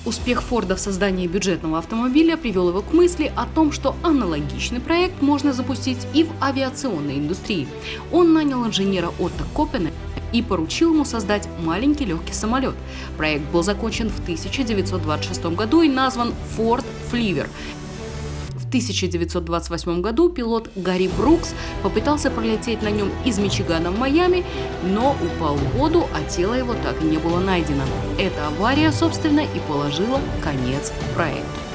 Успех Форда в создании бюджетного автомобиля привел его к мысли о том, что аналогичный проект можно запустить и в авиационной индустрии. Он нанял инженера Отто Коппена и поручил ему создать маленький легкий самолет. Проект был закончен в 1926 году и назван Ford Flivver. В 1928 году пилот Гарри Брукс попытался пролететь на нем из Мичигана в Майами, но упал в воду, а тело его так и не было найдено. Эта авария, собственно, и положила конец проекту.